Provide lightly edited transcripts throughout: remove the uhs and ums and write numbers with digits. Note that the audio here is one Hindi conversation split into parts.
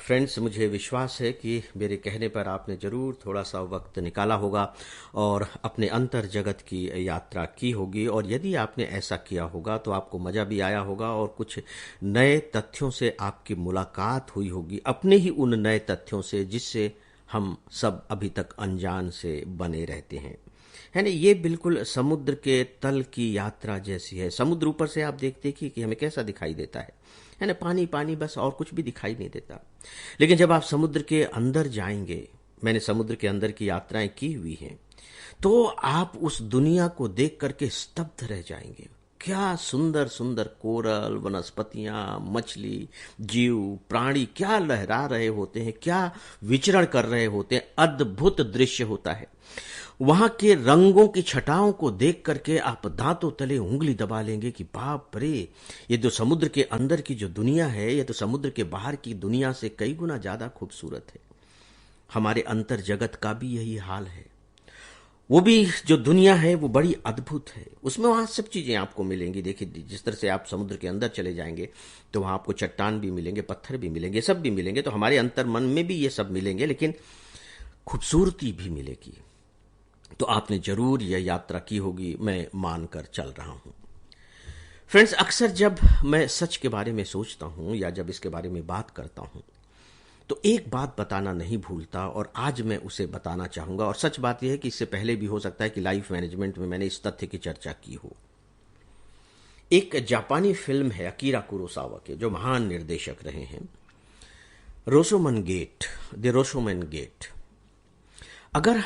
फ्रेंड्स, मुझे विश्वास है कि मेरे कहने पर आपने ज़रूर थोड़ा सा वक्त निकाला होगा और अपने अंतर जगत की यात्रा की होगी। और यदि आपने ऐसा किया होगा तो आपको मज़ा भी आया होगा और कुछ नए तथ्यों से आपकी मुलाकात हुई होगी, अपने ही उन नए तथ्यों से जिससे हम सब अभी तक अनजान से बने रहते हैं। है ना, ये बिल्कुल समुद्र के तल की यात्रा जैसी है। समुद्र ऊपर से आप देखते कि हमें कैसा दिखाई देता है ना, पानी पानी, बस और कुछ भी दिखाई नहीं देता। लेकिन जब आप समुद्र के अंदर जाएंगे, मैंने समुद्र के अंदर की यात्राएं की हुई हैं, तो आप उस दुनिया को देख करके स्तब्ध रह जाएंगे। क्या सुंदर सुंदर कोरल, वनस्पतियां, मछली, जीव, प्राणी क्या लहरा रहे होते हैं, क्या विचरण कर रहे होते हैं। अद्भुत दृश्य होता है। वहां के रंगों की छटाओं को देख करके आप दांतों तले उंगली दबा लेंगे कि बाप रे, ये जो समुद्र के अंदर की जो दुनिया है, ये तो समुद्र के बाहर की दुनिया से कई गुना ज्यादा खूबसूरत है। हमारे अंतर जगत का भी यही हाल है। वो भी जो दुनिया है वो बड़ी अद्भुत है। उसमें वहां सब चीजें आपको मिलेंगी। देखिए, जिस तरह से आप समुद्र के अंदर चले जाएंगे तो वहां आपको चट्टान भी मिलेंगे, पत्थर भी मिलेंगे, सब भी मिलेंगे। तो हमारे अंतर मन में भी ये सब मिलेंगे, लेकिन खूबसूरती भी मिलेगी। तो आपने जरूर यह यात्रा की होगी, मैं मानकर चल रहा हूं। फ्रेंड्स, अक्सर जब मैं सच के बारे में सोचता हूं या जब इसके बारे में बात करता हूं तो एक बात बताना नहीं भूलता, और आज मैं उसे बताना चाहूंगा। और सच बात यह है कि इससे पहले भी हो सकता है कि लाइफ मैनेजमेंट में मैंने इस तथ्य की चर्चा की हो। एक जापानी फिल्म है अकीरा कुरोसावा के, जो महान निर्देशक रहे हैं, रोशोमन गेट, द रोशोमन गेट। अगर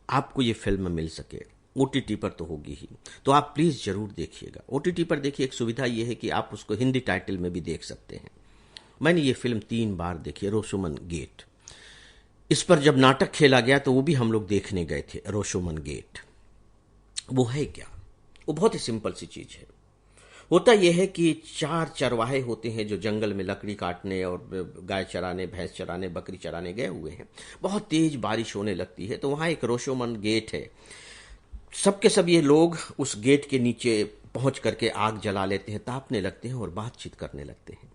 आपको ये फिल्म मिल सके, ओटीटी पर तो होगी ही, तो आप प्लीज जरूर देखिएगा। ओटीटी पर देखिए, एक सुविधा यह है कि आप उसको हिंदी टाइटल में भी देख सकते हैं। मैंने ये फिल्म 3 बार देखी है, रोशोमन गेट। इस पर जब नाटक खेला गया तो वो भी हम लोग देखने गए थे, रोशोमन गेट। वो है क्या? वो बहुत ही सिंपल सी चीज है। होता यह है कि 4 चरवाहे होते हैं जो जंगल में लकड़ी काटने और गाय चराने, भैंस चराने, बकरी चराने गए हुए हैं। बहुत तेज बारिश होने लगती है, तो वहां एक रोशोमन गेट है। सबके सब ये लोग उस गेट के नीचे पहुंच करके आग जला लेते हैं, तापने लगते हैं और बातचीत करने लगते हैं।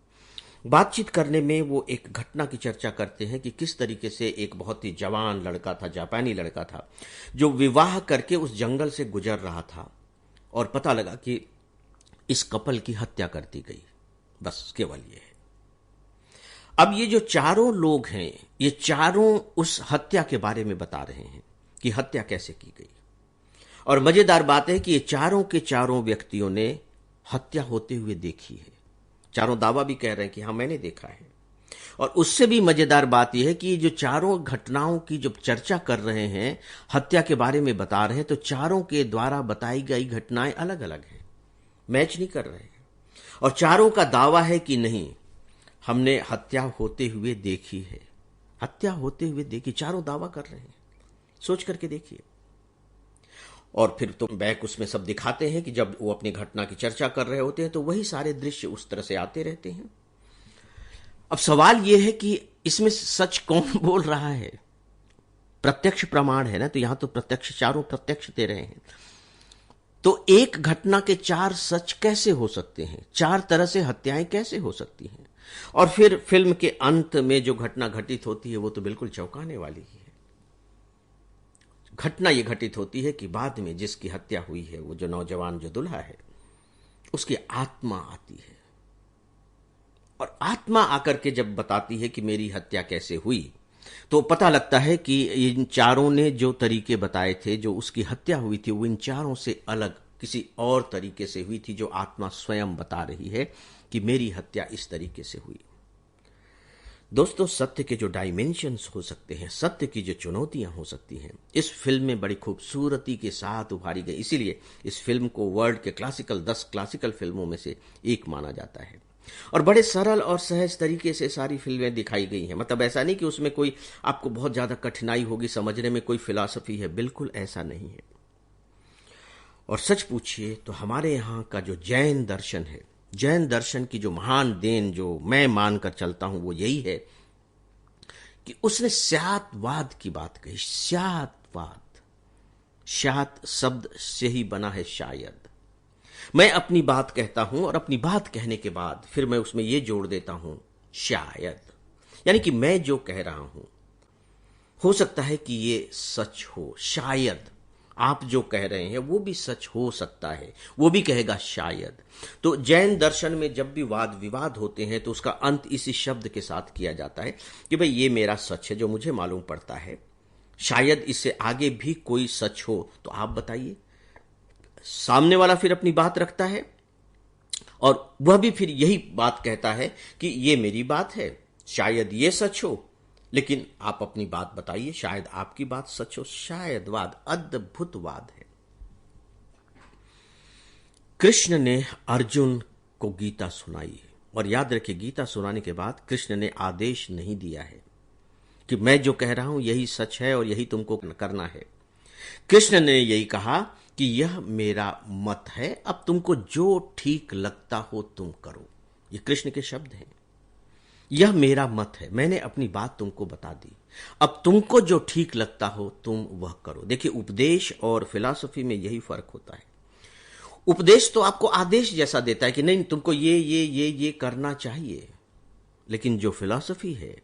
बातचीत करने में वो एक घटना की चर्चा करते हैं कि किस तरीके से एक बहुत ही जवान लड़का था, जापानी लड़का था, जो विवाह करके उस जंगल से गुजर रहा था और पता लगा कि इस कपल की हत्या कर दी गई। बस केवल ये है। अब ये जो चारों लोग हैं, ये चारों उस हत्या के बारे में बता रहे हैं कि हत्या कैसे की गई। और मजेदार बात है कि ये चारों के चारों व्यक्तियों ने हत्या होते हुए देखी है। चारों दावा भी कह रहे हैं कि हाँ, मैंने देखा है। और उससे भी मजेदार बात यह है कि जो चारों घटनाओं की जब चर्चा कर रहे हैं, हत्या के बारे में बता रहे हैं, तो चारों के द्वारा बताई गई घटनाएं अलग अलग हैं, मैच नहीं कर रहे हैं। और चारों का दावा है कि नहीं, हमने हत्या होते हुए देखी है, हत्या होते हुए देखी। चारों दावा कर रहे हैं। सोच करके देखिए। और फिर तो बैक उसमें सब दिखाते हैं कि जब वो अपनी घटना की चर्चा कर रहे होते हैं तो वही सारे दृश्य उस तरह से आते रहते हैं। अब सवाल यह है कि इसमें सच कौन बोल रहा है? प्रत्यक्ष प्रमाण है ना, तो यहां तो प्रत्यक्ष, चारों प्रत्यक्ष दे रहे हैं। तो एक घटना के 4 सच कैसे हो सकते हैं? 4 तरह से हत्याएं कैसे हो सकती हैं? और फिर फिल्म के अंत में जो घटना घटित होती है वो तो बिल्कुल चौंकाने वाली ही है। घटना ये घटित होती है कि बाद में जिसकी हत्या हुई है, वो जो नौजवान, जो दुल्हा है, उसकी आत्मा आती है। और आत्मा आकर के जब बताती है कि मेरी हत्या कैसे हुई, तो पता लगता है कि इन चारों ने जो तरीके बताए थे, जो उसकी हत्या हुई थी, वो इन चारों से अलग किसी और तरीके से हुई थी, जो आत्मा स्वयं बता रही है कि मेरी हत्या इस तरीके से हुई। दोस्तों, सत्य के जो डायमेंशंस हो सकते हैं, सत्य की जो चुनौतियां हो सकती हैं, इस फिल्म में बड़ी खूबसूरती के साथ उभारी गई। इसीलिए इस फिल्म को वर्ल्ड के 10 क्लासिकल फिल्मों में से एक माना जाता है। और बड़े सरल और सहज तरीके से सारी फिल्में दिखाई गई हैं। मतलब ऐसा नहीं कि उसमें कोई आपको बहुत ज्यादा कठिनाई होगी समझने में, कोई फिलॉसफी है, बिल्कुल ऐसा नहीं है। और सच पूछिए तो हमारे यहां का जो जैन दर्शन है, जैन दर्शन की जो महान देन, जो मैं मानकर चलता हूं, वो यही है कि उसने स्यातवाद की बात कही। स्यातवाद, स्यात शब्द से ही बना है शायद। मैं अपनी बात कहता हूं और अपनी बात कहने के बाद फिर मैं उसमें यह जोड़ देता हूं शायद। यानी कि मैं जो कह रहा हूं हो सकता है कि ये सच हो, शायद आप जो कह रहे हैं वो भी सच हो सकता है, वो भी कहेगा शायद। तो जैन दर्शन में जब भी वाद विवाद होते हैं तो उसका अंत इसी शब्द के साथ किया जाता है कि भाई ये मेरा सच है जो मुझे मालूम पड़ता है, शायद इससे आगे भी कोई सच हो तो आप बताइए। सामने वाला फिर अपनी बात रखता है और वह भी फिर यही बात कहता है कि ये मेरी बात है, शायद ये सच हो, लेकिन आप अपनी बात बताइए, शायद आपकी बात सच हो। शायद वाद अद्भुत वाद है। कृष्ण ने अर्जुन को गीता सुनाई है और याद रखिए गीता सुनाने के बाद कृष्ण ने आदेश नहीं दिया है कि मैं जो कह रहा हूं यही सच है और यही तुमको करना है। कृष्ण ने यही कहा कि यह मेरा मत है, अब तुमको जो ठीक लगता हो तुम करो। ये कृष्ण के शब्द हैं। यह मेरा मत है, मैंने अपनी बात तुमको बता दी, अब तुमको जो ठीक लगता हो तुम वह करो। देखिए उपदेश और फिलॉसफी में यही फर्क होता है। उपदेश तो आपको आदेश जैसा देता है कि नहीं तुमको ये करना चाहिए, लेकिन जो फिलॉसफी है,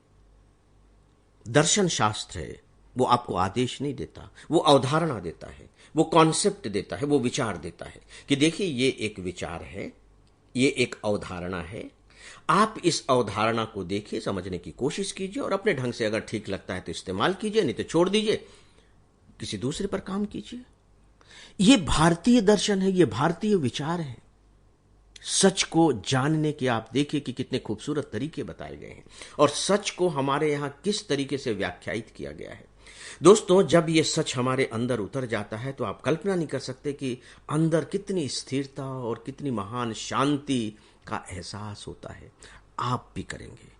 दर्शन शास्त्र है, वो आपको आदेश नहीं देता, वो अवधारणा देता है, वो कॉन्सेप्ट देता है, वो विचार देता है कि देखिए ये एक विचार है, ये एक अवधारणा है, आप इस अवधारणा को देखिए, समझने की कोशिश कीजिए और अपने ढंग से अगर ठीक लगता है तो इस्तेमाल कीजिए, नहीं तो छोड़ दीजिए, किसी दूसरे पर काम कीजिए। ये भारतीय दर्शन है, ये भारतीय विचार है। सच को जानने के आप देखिए कि कितने खूबसूरत तरीके बताए गए हैं और सच को हमारे यहां किस तरीके से व्याख्यायित किया गया है। दोस्तों जब ये सच हमारे अंदर उतर जाता है तो आप कल्पना नहीं कर सकते कि अंदर कितनी स्थिरता और कितनी महान शांति का एहसास होता है। आप भी करेंगे।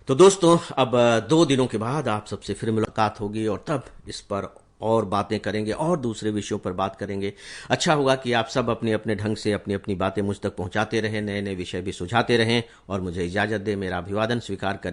तो दोस्तों अब 2 दिनों के बाद आप सबसे फिर मुलाकात होगी और तब इस पर और बातें करेंगे और दूसरे विषयों पर बात करेंगे। अच्छा होगा कि आप सब अपने अपने ढंग से अपनी अपनी बातें मुझ तक पहुंचाते रहें, नए नए विषय भी सुझाते रहें और मुझे इजाजत दें। मेरा अभिवादन स्वीकार करें।